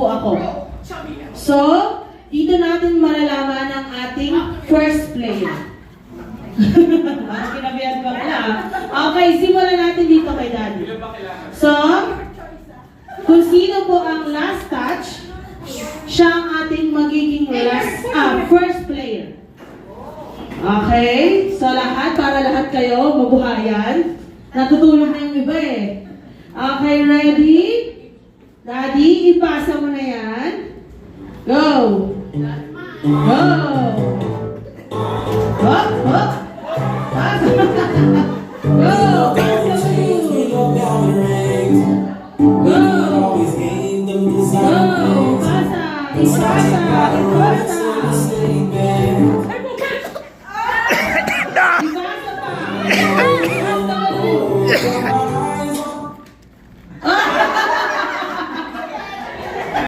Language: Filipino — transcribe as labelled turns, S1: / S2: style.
S1: upo ako. So, dito natin malalaman ang ating first player. Kinabihan ko pala. Okay, simulan natin dito kay Daddy. So, kung sino po ang last touch, siya ang ating magiging first player. Okay? So, para lahat kayo mabuhayan. Natutulog na yung iba eh. Okay, ready? Daddy, ipasa mo na yan. Go! Go! Hop, hop! Pasa! Go! Go! Go! Pasa! Ipasa! Ipasa!